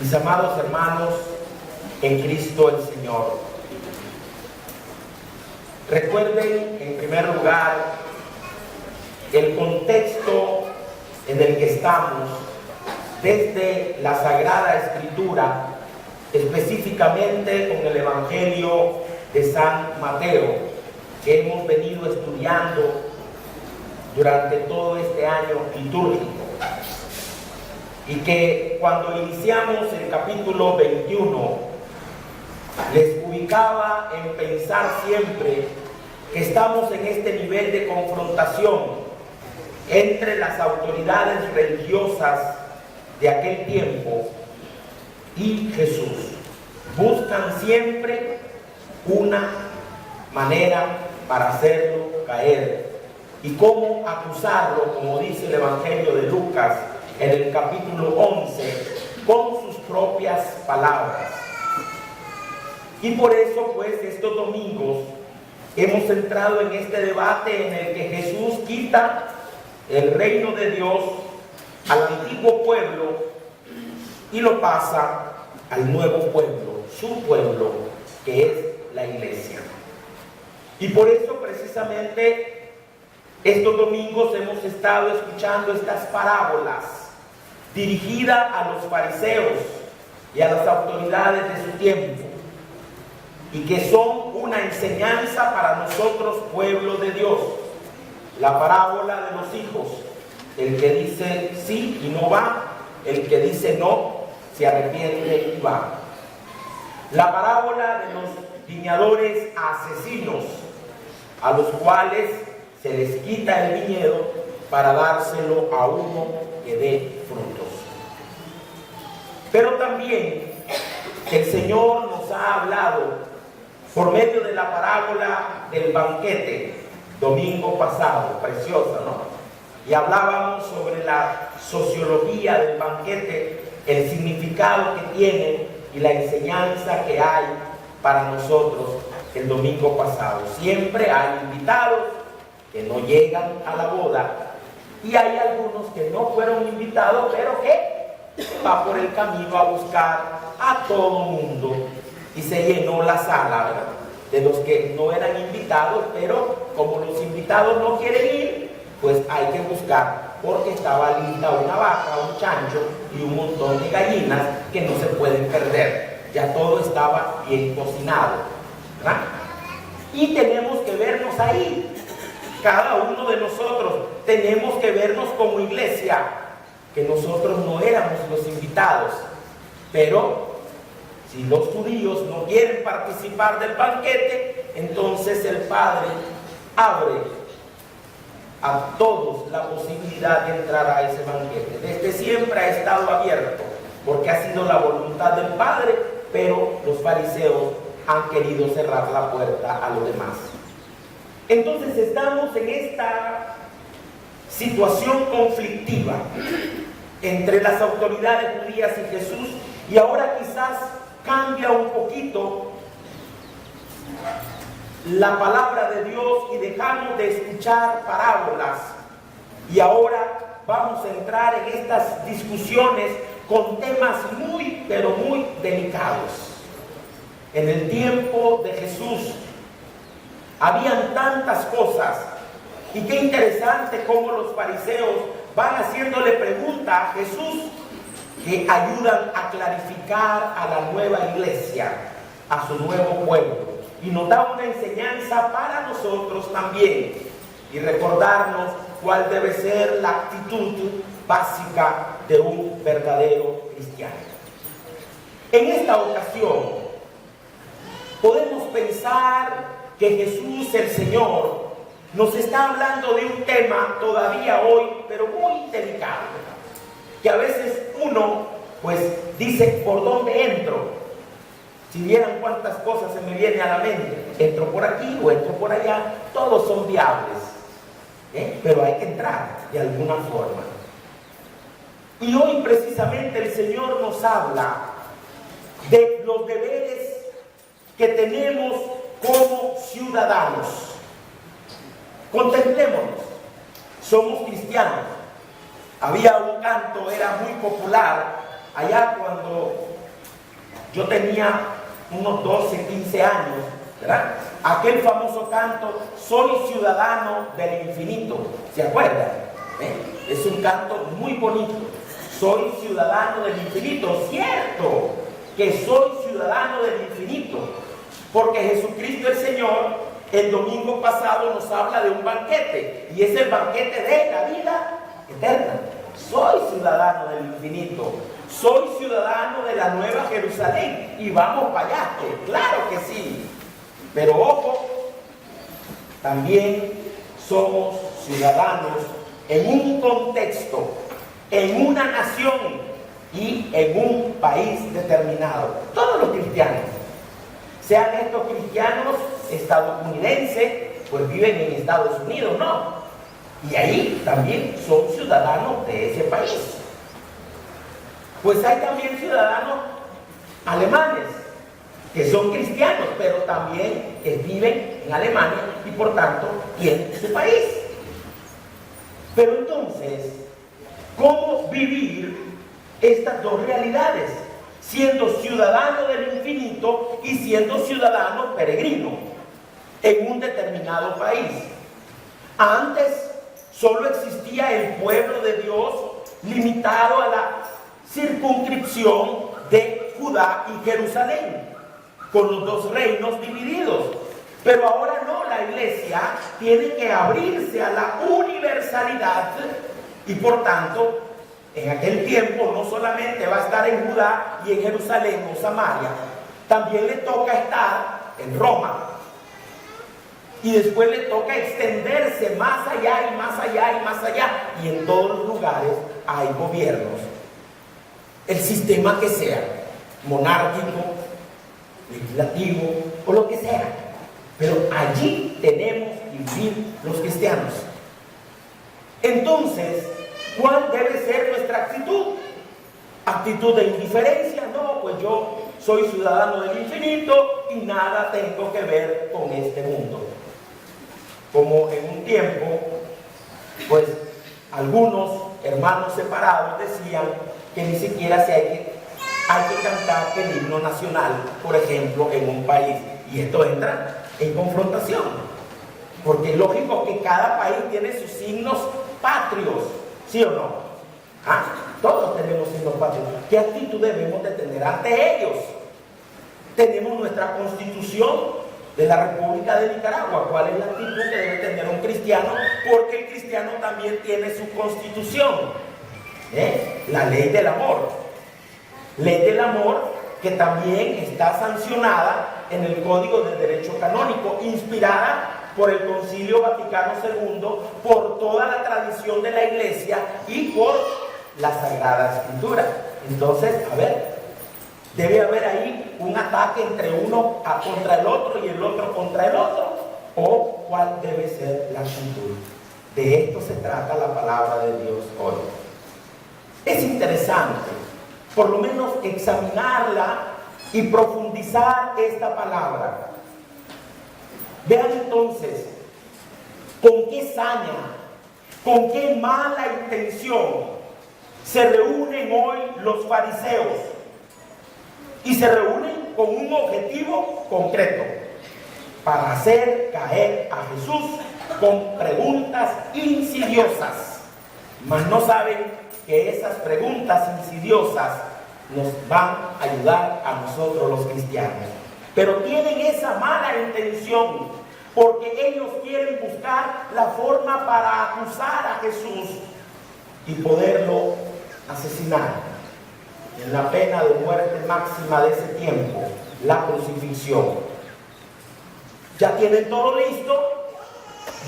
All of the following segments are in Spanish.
Mis amados hermanos en Cristo el Señor, recuerden en primer lugar el contexto en el que estamos desde la Sagrada Escritura, específicamente con el Evangelio de San Mateo, que hemos venido estudiando durante todo este año litúrgico, y que cuando iniciamos el capítulo 21 les ubicaba en pensar siempre que estamos en este nivel de confrontación entre las autoridades religiosas de aquel tiempo y Jesús. Buscan siempre una manera para hacerlo caer y cómo acusarlo, como dice el Evangelio de Lucas en el capítulo 11, con sus propias palabras. Y por eso, pues, estos domingos hemos entrado en este debate en el que Jesús quita el reino de Dios al antiguo pueblo y lo pasa al nuevo pueblo, su pueblo, que es la iglesia. Y por eso, precisamente, estos domingos hemos estado escuchando estas parábolas dirigida a los fariseos y a las autoridades de su tiempo, y que son una enseñanza para nosotros, pueblo de Dios. La parábola de los hijos, el que dice sí y no va, el que dice no, se arrepiente y va. La parábola de los viñadores asesinos, a los cuales se les quita el viñedo para dárselo a uno que dé frutos. Pero también el Señor nos ha hablado por medio de la parábola del banquete, domingo pasado, preciosa, ¿no? Y hablábamos sobre la sociología del banquete, el significado que tiene y la enseñanza que hay para nosotros el domingo pasado. Siempre hay invitados que no llegan a la boda y hay algunos que no fueron invitados, pero que va por el camino a buscar a todo mundo, y se llenó la sala, ¿verdad?, de los que no eran invitados, pero como los invitados no quieren ir, pues hay que buscar, porque estaba lista una vaca, un chancho y un montón de gallinas que no se pueden perder. Ya todo estaba bien cocinado, ¿verdad? Y tenemos que vernos ahí. Cada uno de nosotros tenemos que vernos como iglesia, que nosotros no éramos los invitados, pero si los judíos no quieren participar del banquete, entonces el Padre abre a todos la posibilidad de entrar a ese banquete. Desde siempre ha estado abierto, porque ha sido la voluntad del Padre, pero los fariseos han querido cerrar la puerta a los demás. Entonces estamos en esta situación conflictiva entre las autoridades judías y Jesús, y ahora quizás cambia un poquito la palabra de Dios y dejamos de escuchar parábolas, y ahora vamos a entrar en estas discusiones con temas muy, pero muy delicados. En el tiempo de Jesús habían tantas cosas, y qué interesante cómo los fariseos van haciéndole preguntas a Jesús que ayudan a clarificar a la nueva iglesia, a su nuevo pueblo, y nos da una enseñanza para nosotros también, y recordarnos cuál debe ser la actitud básica de un verdadero cristiano. En esta ocasión podemos pensar que Jesús el Señor nos está hablando de un tema todavía hoy, pero muy delicado, que a veces uno pues dice, ¿por dónde entro? Si vieran cuántas cosas se me vienen a la mente, entro por aquí o entro por allá, todos son viables, pero hay que entrar de alguna forma. Y hoy precisamente el Señor nos habla de los deberes que tenemos como ciudadanos. Contemplémonos, somos cristianos. Había un canto, era muy popular allá cuando yo tenía unos 12, 15 años, ¿verdad? Aquel famoso canto, soy ciudadano del infinito, ¿se acuerdan? Es un canto muy bonito, soy ciudadano del infinito, cierto que soy ciudadano del infinito, porque Jesucristo el Señor el domingo pasado nos habla de un banquete, y es el banquete de la vida eterna. Soy ciudadano del infinito, soy ciudadano de la Nueva Jerusalén, y vamos para allá, claro que sí. Pero ojo, también somos ciudadanos en un contexto, en una nación y en un país determinado. Todos los cristianos, sean estos cristianos estadounidenses, pues viven en Estados Unidos, ¿no? Y ahí también son ciudadanos de ese país. Pues hay también ciudadanos alemanes que son cristianos, pero también viven en Alemania y por tanto tienen su país. Pero entonces, ¿cómo vivir estas dos realidades? Siendo ciudadano del infinito y siendo ciudadano peregrino en un determinado país. Antes solo existía el pueblo de Dios limitado a la circunscripción de Judá y Jerusalén, con los dos reinos divididos. Pero ahora no, la iglesia tiene que abrirse a la universalidad y por tanto, en aquel tiempo no solamente va a estar en Judá y en Jerusalén o Samaria, también le toca estar en Roma. Y después le toca extenderse más allá y más allá y más allá. Y en todos los lugares hay gobiernos. El sistema que sea, monárquico, legislativo o lo que sea. Pero allí tenemos que vivir los cristianos. Entonces, ¿cuál debe ser nuestra actitud? ¿Actitud de indiferencia? No, pues yo soy ciudadano del infinito y nada tengo que ver con este mundo. Como en un tiempo, pues algunos hermanos separados decían que ni siquiera hay que cantar el himno nacional, por ejemplo, en un país. Y esto entra en confrontación, porque es lógico que cada país tiene sus himnos patrios, ¿sí o no? Todos tenemos himnos patrios. ¿Qué actitud debemos de tener ante ellos? Tenemos nuestra constitución de la República de Nicaragua. ¿Cuál es la actitud que debe tener un cristiano? Porque el cristiano también tiene su constitución, la ley del amor. Ley del amor que también está sancionada en el Código del Derecho Canónico, inspirada por el Concilio Vaticano II, por toda la tradición de la Iglesia y por la Sagrada Escritura. Entonces, a ver, debe haber ahí un ataque entre uno contra el otro y el otro contra el otro, o cuál debe ser la actitud. De esto se trata la palabra de Dios hoy. Es interesante, por lo menos, examinarla y profundizar esta palabra. Vean entonces, con qué saña, con qué mala intención se reúnen hoy los fariseos. Y se reúnen con un objetivo concreto: para hacer caer a Jesús con preguntas insidiosas. Mas no saben que esas preguntas insidiosas nos van a ayudar a nosotros los cristianos. Pero tienen esa mala intención porque ellos quieren buscar la forma para acusar a Jesús y poderlo asesinar en la pena de muerte máxima de ese tiempo, la crucifixión. Ya tienen todo listo,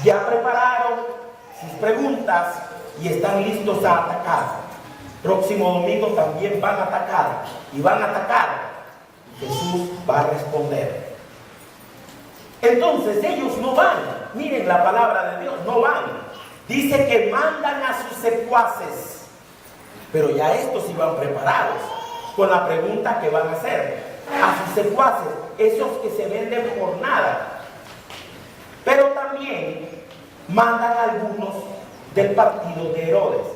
ya prepararon sus preguntas y están listos a atacar. Próximo domingo también van a atacar y van a atacar. Jesús va a responder. Entonces ellos no van. Miren la palabra de Dios, no van. Dice que mandan a sus secuaces. Pero ya estos iban preparados con la pregunta que van a hacer. A sus secuaces, esos que se venden por nada. Pero también mandan a algunos del partido de Herodes.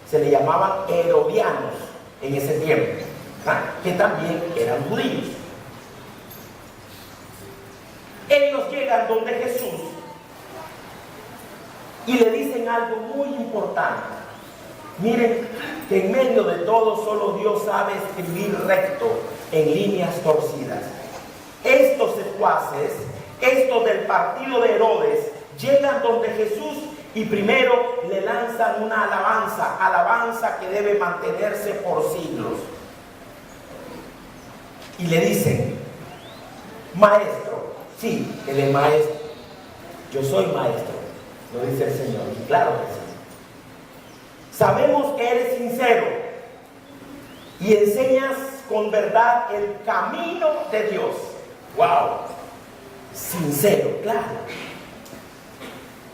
Se le llamaban herodianos en ese tiempo. que también eran judíos. Ellos llegan donde Jesús y le dicen algo muy importante. Miren que en medio de todo solo Dios sabe escribir recto en líneas torcidas. Estos secuaces, estos del partido de Herodes, llegan donde Jesús y primero le lanzan una alabanza que debe mantenerse por siglos. Y le dicen: maestro. Sí, él es maestro. Yo soy maestro, lo dice el Señor. Y claro que sí. Sabemos que eres sincero y enseñas con verdad el camino de Dios. ¡Wow! Sincero, claro.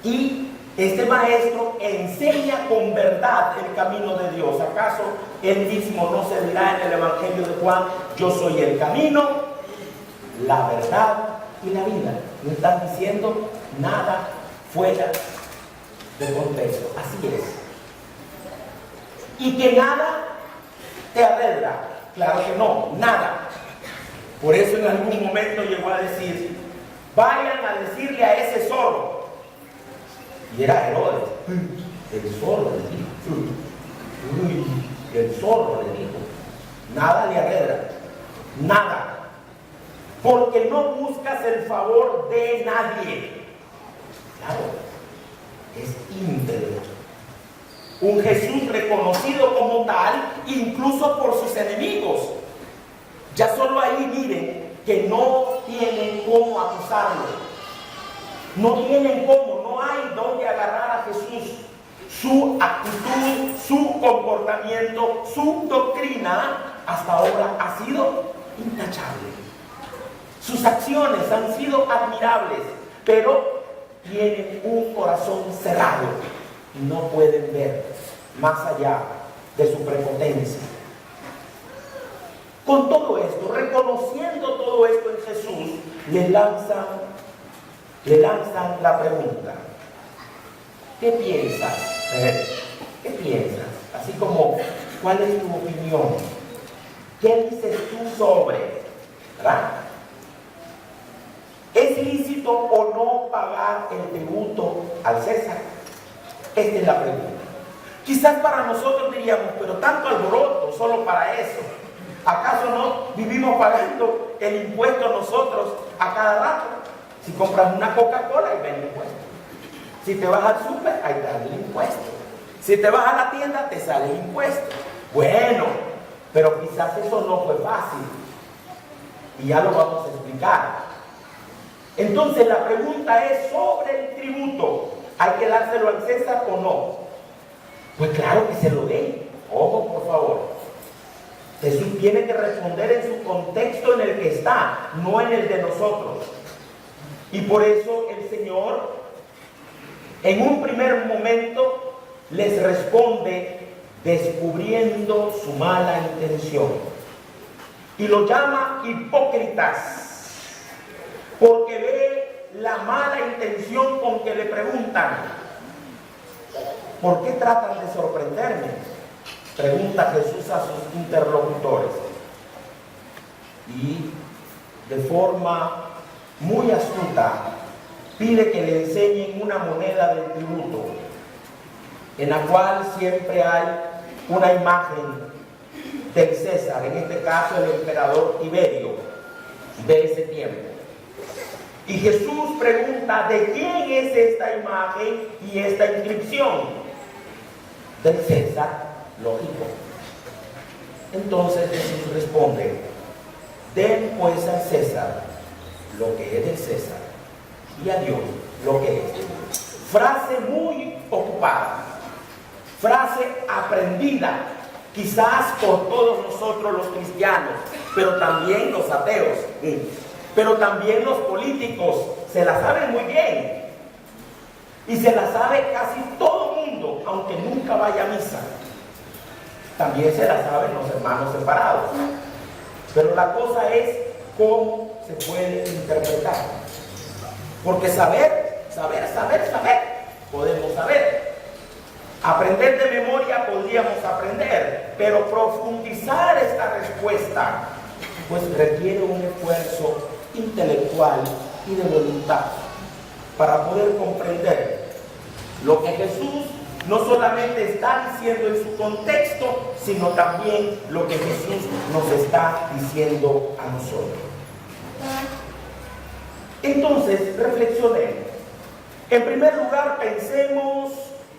Y este maestro enseña con verdad el camino de Dios. ¿Acaso él mismo no se dirá en el Evangelio de Juan: yo soy el camino, la verdad y la vida? No están diciendo nada fuera de contexto. Así es. Y que nada te arredra. Claro que no, nada. Por eso en algún momento llegó a decir: vayan a decirle a ese zorro. Y era Herodes. El zorro le dijo. Uy, el zorro le dijo: nada le arredra, nada. Porque no buscas el favor de nadie. Claro, es íntegro. Un Jesús reconocido como tal, incluso por sus enemigos. Ya solo ahí miren que no tienen cómo acusarlo. No tienen cómo, no hay dónde agarrar a Jesús. Su actitud, su comportamiento, su doctrina hasta ahora ha sido intachable. Sus acciones han sido admirables, pero tienen un corazón cerrado y no pueden ver más allá de su prepotencia. Con todo esto, reconociendo todo esto en Jesús, le lanzan la pregunta: ¿qué piensas? ¿Qué piensas? Así como, ¿cuál es tu opinión? ¿Qué dices tú sobre? ¿Verdad? ¿Es lícito o no pagar el tributo al César? Esta es la pregunta. Quizás para nosotros diríamos: pero tanto alboroto, solo para eso. ¿Acaso no vivimos pagando el impuesto nosotros a cada rato? Si compras una Coca-Cola, ahí ven el impuesto. Si te vas al súper, ahí te sale el impuesto. Si te vas a la tienda, te sale el impuesto. Bueno, pero quizás eso no fue fácil. Y ya lo vamos a explicar. Entonces la pregunta es sobre el tributo. ¿Hay que dárselo al César o no? Pues claro que se lo den. Ojo, por favor. Jesús tiene que responder en su contexto en el que está, no en el de nosotros. Y por eso el Señor, en un primer momento, les responde descubriendo su mala intención. Y lo llama hipócritas, porque ve la mala intención con que le preguntan: ¿por qué tratan de sorprenderme?, pregunta Jesús a sus interlocutores. Y de forma muy astuta pide que le enseñen una moneda del tributo, en la cual siempre hay una imagen del César, en este caso el emperador Tiberio de ese tiempo. Y Jesús pregunta: ¿de quién es esta imagen y esta inscripción? Del César, lógico. Entonces Jesús responde: den pues al César lo que es del César y a Dios lo que es de Dios. Frase muy ocupada, frase aprendida quizás por todos nosotros los cristianos, pero también los ateos, pero también los políticos se la saben muy bien, y se la sabe casi todo el mundo, aunque nunca vaya a misa. También se la saben los hermanos separados, pero la cosa es cómo se puede interpretar, porque saber, podemos saber, Aprender de memoria podríamos aprender, pero profundizar esta respuesta pues requiere un esfuerzo intelectual y de voluntad para poder comprender lo que Jesús no solamente está diciendo en su contexto, sino también lo que Jesús nos está diciendo a nosotros. Entonces, reflexionemos. En primer lugar, pensemos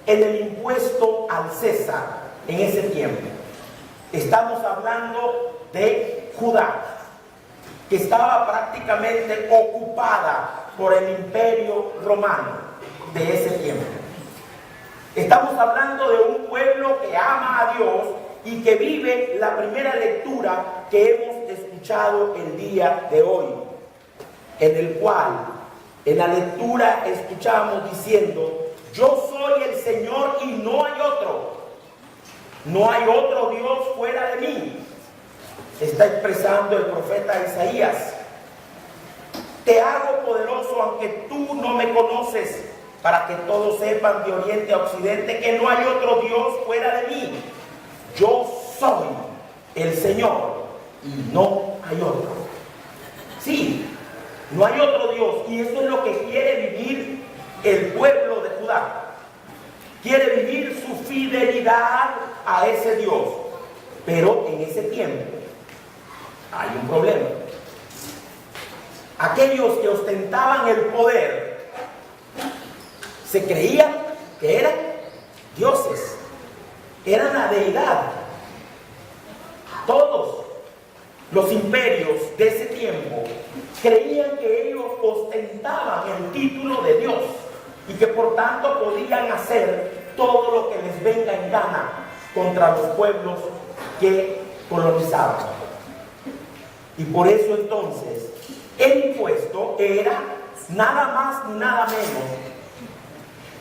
en el impuesto al César en ese tiempo. Estamos hablando de Judá, que estaba prácticamente ocupada por el imperio romano de ese tiempo. Estamos hablando de un pueblo que ama a Dios y que vive la primera lectura que hemos escuchado el día de hoy, en el cual en la lectura escuchamos diciendo: yo soy el Señor y no hay otro. No hay otro Dios fuera de mí. Está expresando el profeta Isaías. Te hago poderoso aunque tú no me conoces, para que todos sepan de oriente a occidente que no hay otro Dios fuera de mí. Yo soy el Señor y no hay otro. Sí, no hay otro Dios, y eso es lo que quiere vivir el pueblo de Judá. Quiere vivir su fidelidad a ese Dios. Pero en ese tiempo hay un problema. Aquellos que ostentaban el poder se creían que eran dioses, eran la deidad. Todos los imperios de ese tiempo creían que ellos ostentaban el título de Dios y que por tanto podían hacer todo lo que les venga en gana contra los pueblos que colonizaban. Y por eso entonces el impuesto era nada más ni nada menos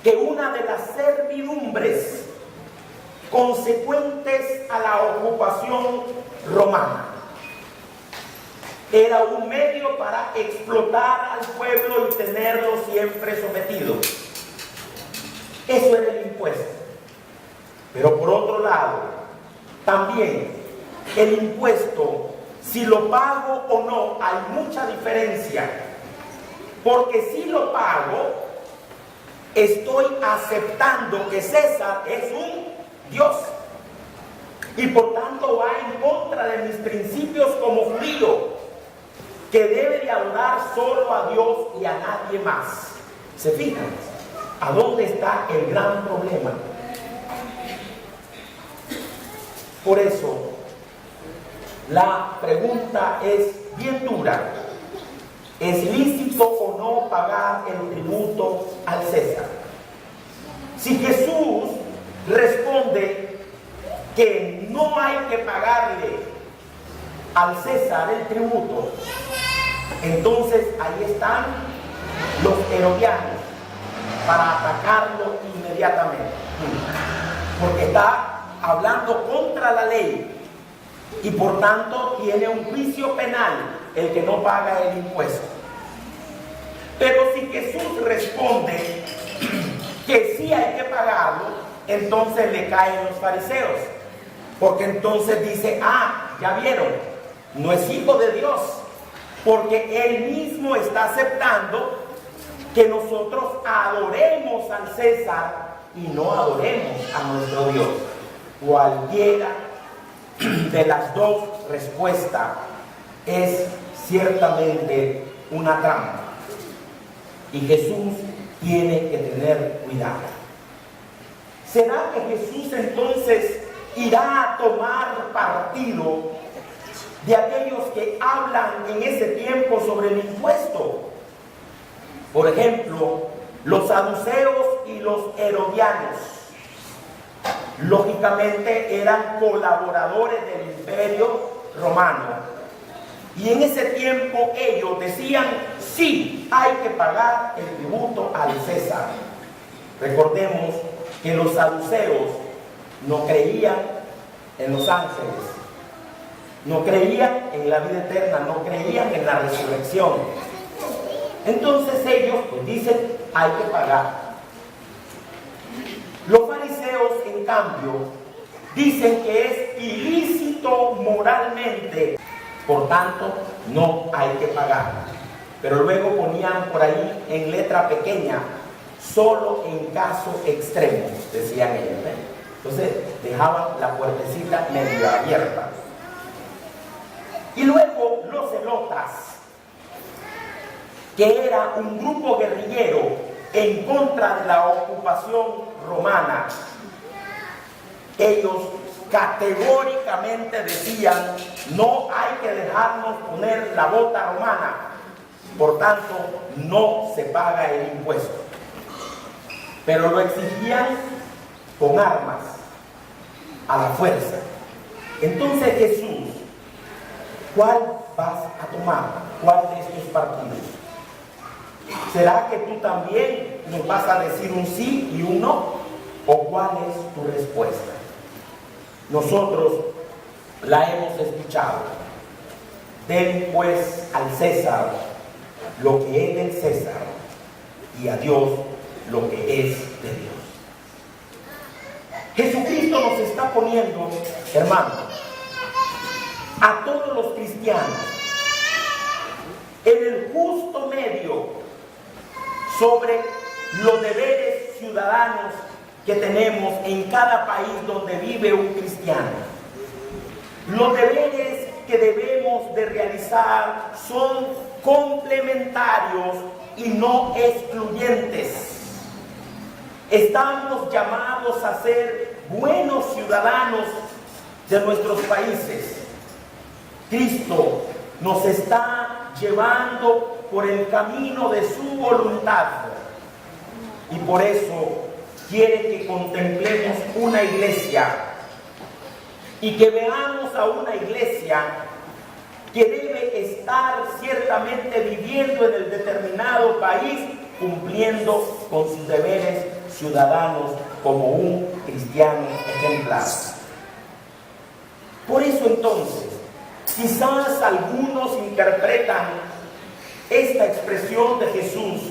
que una de las servidumbres consecuentes a la ocupación romana. Era un medio para explotar al pueblo y tenerlo siempre sometido. Eso era el impuesto. Pero por otro lado, también el impuesto, si lo pago o no, hay mucha diferencia. Porque si lo pago, estoy aceptando que César es un Dios. Y por tanto va en contra de mis principios como judío, que debe de adorar solo a Dios y a nadie más. ¿Se fijan? ¿A dónde está el gran problema? Por eso, la pregunta es bien dura. ¿Es lícito o no pagar el tributo al César? Si Jesús responde que no hay que pagarle al César el tributo, entonces ahí están los herodianos para atacarlo inmediatamente, porque está hablando contra la ley y por tanto tiene un juicio penal el que no paga el impuesto. Pero si Jesús responde que sí hay que pagarlo, entonces le caen los fariseos, porque entonces dice: ya vieron, no es hijo de Dios, porque él mismo está aceptando que nosotros adoremos al César y no adoremos a nuestro Dios. Cualquiera de las dos respuestas es ciertamente una trampa, y Jesús tiene que tener cuidado. ¿Será que Jesús entonces irá a tomar partido de aquellos que hablan en ese tiempo sobre el impuesto? Por ejemplo, los saduceos y los herodianos, lógicamente eran colaboradores del imperio romano. Y en ese tiempo ellos decían: sí, hay que pagar el tributo al César. Recordemos que los saduceos no creían en los ángeles, no creían en la vida eterna, no creían en la resurrección. Entonces ellos pues dicen: hay que pagar. Los fariseos fariseos, en cambio, dicen que es ilícito moralmente, por tanto, no hay que pagar. Pero luego ponían por ahí en letra pequeña, solo en caso extremo, decían ellos, ¿eh? Entonces dejaban la puertecita medio abierta. Y luego los celotas, que era un grupo guerrillero en contra de la ocupación romana, ellos categóricamente decían: no hay que dejarnos poner la bota romana, por tanto no se paga el impuesto. Pero lo exigían con armas, a la fuerza. Entonces Jesús, ¿cuál vas a tomar? ¿Cuál de estos partidos? ¿Será que tú también nos vas a decir un sí y un no? ¿O cuál es tu respuesta? Nosotros la hemos escuchado. Den pues al César lo que es del César y a Dios lo que es de Dios. Jesucristo nos está poniendo, hermanos, a todos los cristianos en el justo medio sobre los deberes ciudadanos que tenemos en cada país donde vive un cristiano. Los deberes que debemos de realizar son complementarios y no excluyentes. Estamos llamados a ser buenos ciudadanos de nuestros países. Cristo nos está llevando por el camino de su voluntad y por eso quiere que contemplemos una iglesia y que veamos a una iglesia que debe estar ciertamente viviendo en el determinado país, cumpliendo con sus deberes ciudadanos como un cristiano ejemplar. Por eso entonces, quizás algunos interpretan esta expresión de Jesús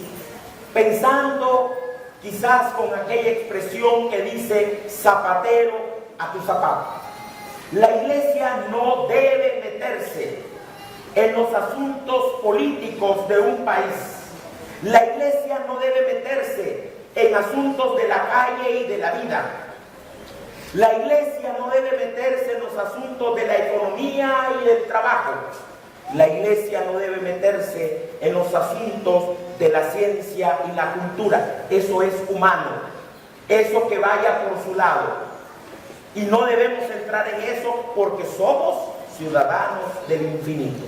pensando quizás con aquella expresión que dice zapatero a tu zapato. La iglesia no debe meterse en los asuntos políticos de un país. La iglesia no debe meterse en asuntos de la calle y de la vida. La iglesia no debe meterse en los asuntos de la economía y del trabajo. La iglesia no debe meterse en los asuntos de la ciencia y la cultura. Eso es humano. Eso que vaya por su lado. Y no debemos entrar en eso porque somos ciudadanos del infinito.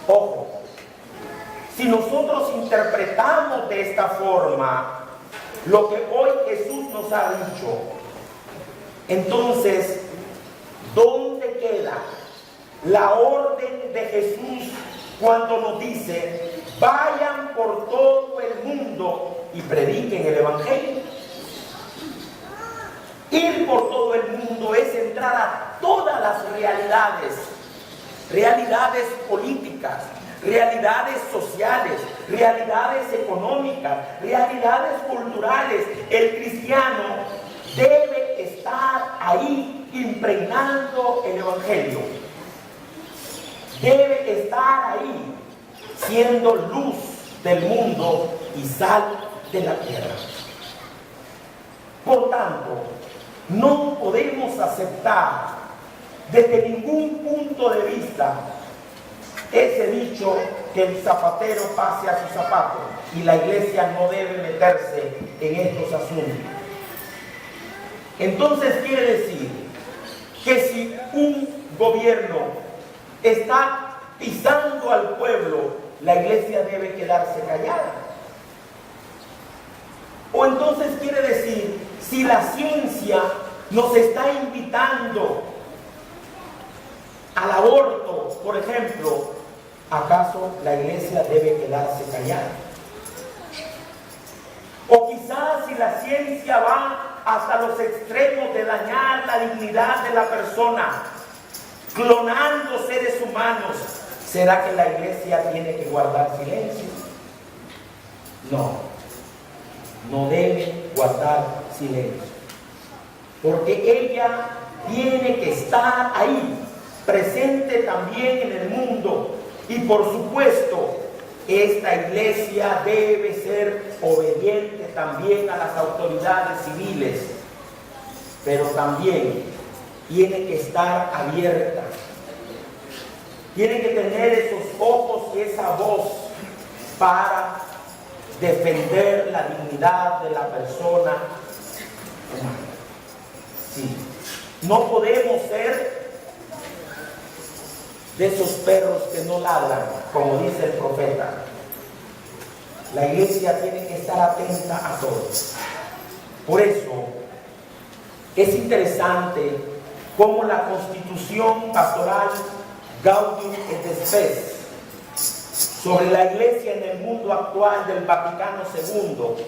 Ojo, si nosotros interpretamos de esta forma lo que hoy Jesús nos ha dicho, entonces, ¿dónde queda la orden de Jesús cuando nos dice: vayan por todo el mundo y prediquen el Evangelio? Ir por todo el mundo es entrar a todas las realidades, realidades políticas, realidades sociales, realidades económicas, realidades culturales. El cristiano debe estar ahí impregnando el Evangelio. Debe estar ahí siendo luz del mundo y sal de la tierra. Por tanto, no podemos aceptar desde ningún punto de vista ese dicho que el zapatero pase a su zapato y la iglesia no debe meterse en estos asuntos. Entonces quiere decir que si un gobierno está pisando al pueblo, la iglesia debe quedarse callada. O entonces quiere decir, si la ciencia nos está invitando al aborto, por ejemplo, ¿acaso la iglesia debe quedarse callada? O quizás si la ciencia va hasta los extremos de dañar la dignidad de la persona, clonando seres humanos, ¿será que la iglesia tiene que guardar silencio? No, no debe guardar silencio, porque ella tiene que estar ahí, presente también en el mundo. Y por supuesto, esta iglesia debe ser obediente también a las autoridades civiles, pero también tiene que estar abierta, tiene que tener esos ojos y esa voz para defender la dignidad de la persona humana. Sí. No podemos ser de esos perros que no ladran, como dice el profeta. La iglesia tiene que estar atenta a todos. Por eso es interesante cómo la Constitución Pastoral Gaudium et Spes sobre la iglesia en el mundo actual del Vaticano II,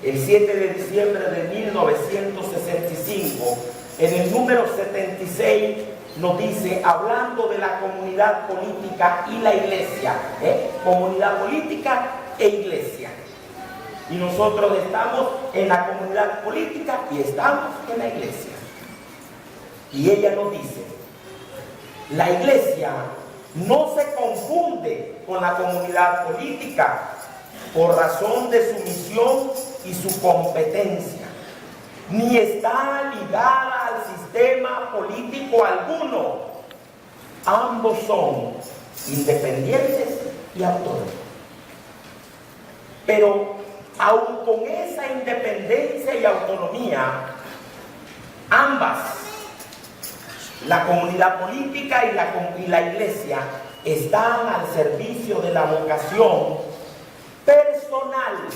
el 7 de diciembre de 1965, en el número 76, nos dice, hablando de la comunidad política y la iglesia, comunidad política e iglesia. Y nosotros estamos en la comunidad política y estamos en la iglesia. Y ella nos dice, la iglesia no se confunde con la comunidad política por razón de su misión y su competencia, ni está ligada al sistema político alguno. Ambos son independientes y autónomos. Pero aun con esa independencia y autonomía, ambas, la comunidad política y la iglesia, están al servicio de la vocación personal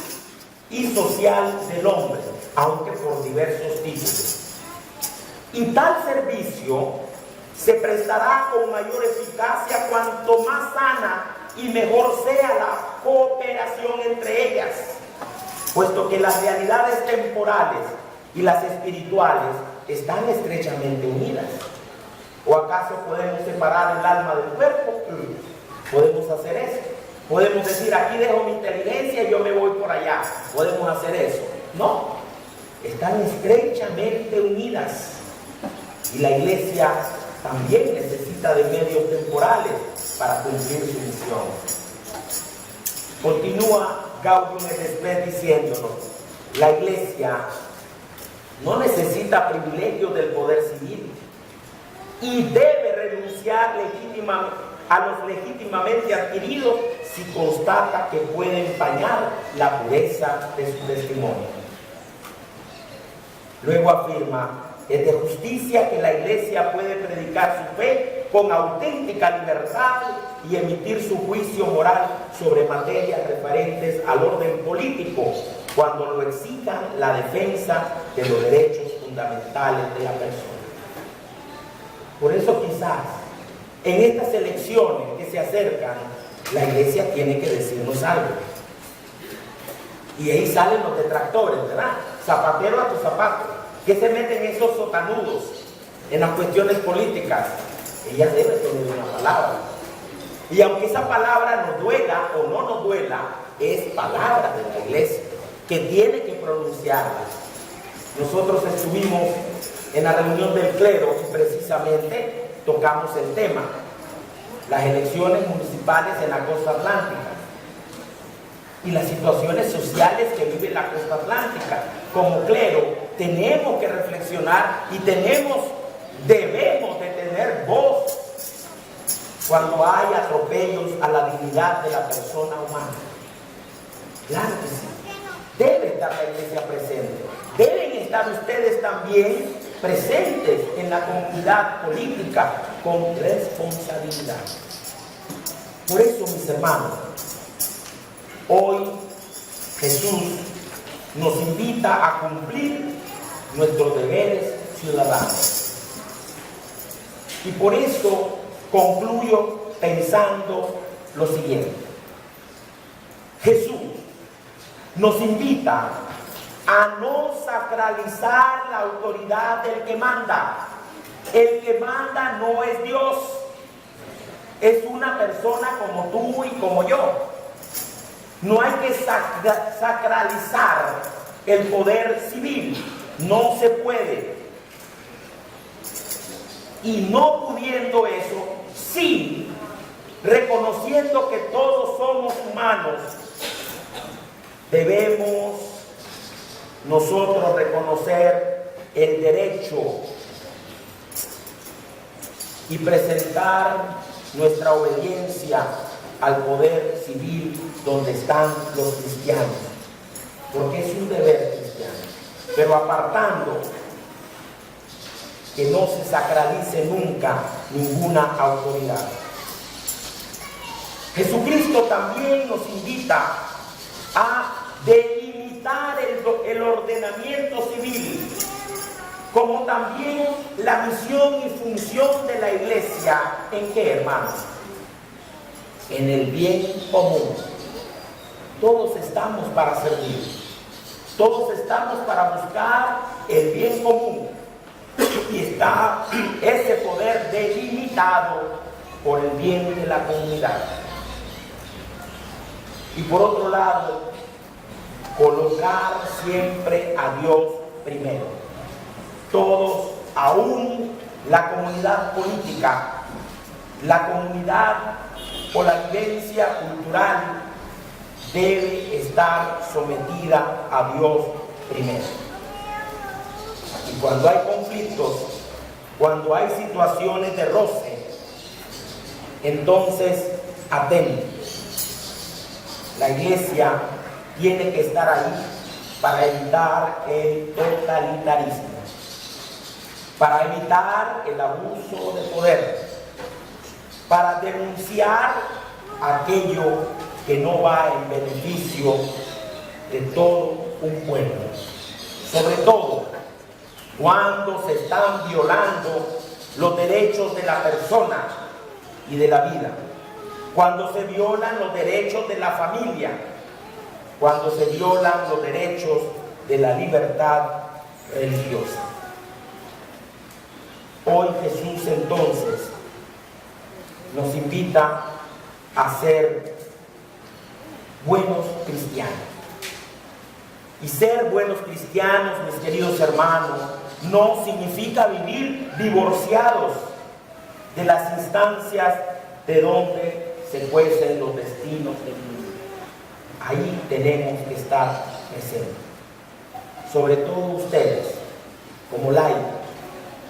y social del hombre, aunque por diversos títulos. Y tal servicio se prestará con mayor eficacia cuanto más sana y mejor sea la cooperación entre ellas, puesto que las realidades temporales y las espirituales están estrechamente unidas. ¿O acaso podemos separar el alma del cuerpo? ¿Podemos hacer eso? Podemos decir, aquí dejo mi inteligencia y yo me voy por allá. ¿Podemos hacer eso? No. Están estrechamente unidas. Y la iglesia también necesita de medios temporales para cumplir su misión. Continúa Gaudium et Spes diciéndonos, la iglesia no necesita privilegios del poder civil y debe renunciar a los legítimamente adquiridos si constata que puede empañar la pureza de su testimonio. Luego afirma, es de justicia que la iglesia puede predicar su fe con auténtica libertad y emitir su juicio moral sobre materias referentes al orden político cuando lo exijan la defensa de los derechos fundamentales de la persona. Por eso quizás en estas elecciones que se acercan, la iglesia tiene que decirnos algo. Y ahí salen los detractores, ¿verdad? Zapatero a tu zapato. ¿Qué se meten esos sotanudos en las cuestiones políticas? Ella debe tener una palabra. Y aunque esa palabra nos duela o no nos duela, es palabra de la iglesia, que tiene que pronunciarla. Nosotros estuvimos en la reunión del clero y precisamente tocamos el tema, las elecciones municipales en la costa atlántica y las situaciones sociales que vive la costa atlántica. Como clero tenemos que reflexionar y debemos de tener voz cuando hay atropellos a la dignidad de la persona humana. Claro que sí. Debe estar la iglesia presente. Deben estar ustedes también presentes en la comunidad política con responsabilidad. Por eso, mis hermanos, hoy Jesús nos invita a cumplir nuestros deberes ciudadanos. Y por eso concluyo pensando lo siguiente. Jesús nos invita a no sacralizar la autoridad del que manda. El que manda no es Dios, es una persona como tú y como yo. No hay que sacralizar el poder civil, no se puede. Y no pudiendo eso, sí, reconociendo que todos somos humanos, debemos nosotros reconocer el derecho y presentar nuestra obediencia al poder civil donde están los cristianos, porque es un deber cristiano, pero apartando que no se sacralice nunca ninguna autoridad. Jesucristo también nos invita a delimitar el ordenamiento civil, como también la misión y función de la iglesia. ¿En qué, hermanos? En el bien común. Todos estamos para servir, todos estamos para buscar el bien común, y está ese poder delimitado por el bien de la comunidad. Y por otro lado, colocar siempre a Dios primero. Todos, aún la comunidad política, la comunidad o la vivencia cultural, debe estar sometida a Dios primero. Y cuando hay conflictos, cuando hay situaciones de roce, entonces atentos. La iglesia tiene que estar ahí para evitar el totalitarismo, para evitar el abuso de poder, para denunciar aquello que no va en beneficio de todo un pueblo. Sobre todo cuando se están violando los derechos de la persona y de la vida, cuando se violan los derechos de la familia, cuando se violan los derechos de la libertad religiosa. Hoy Jesús entonces nos invita a ser buenos cristianos. Y ser buenos cristianos, mis queridos hermanos, no significa vivir divorciados de las instancias de donde se cuecen los destinos del mundo. Ahí tenemos que estar presentes. Sobre todo ustedes, como laicos,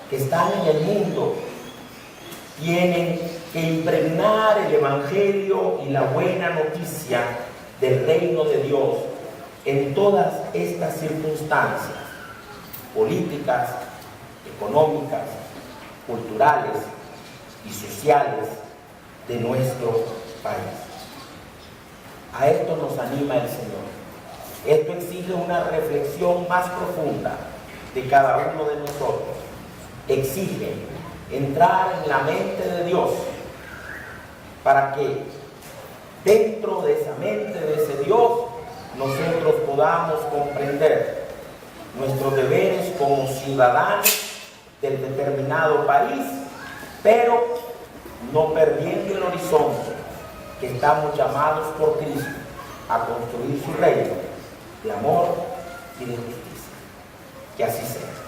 que están en el mundo, tienen que impregnar el Evangelio y la buena noticia del reino de Dios en todas estas circunstancias políticas, económicas, culturales y sociales de nuestro país. A esto nos anima el Señor. Esto exige una reflexión más profunda de cada uno de nosotros. Exige entrar en la mente de Dios para que dentro de esa mente de ese Dios nosotros podamos comprender nuestros deberes como ciudadanos del determinado país, pero no perdiendo el horizonte que estamos llamados por Cristo a construir su reino de amor y de justicia. Que así sea.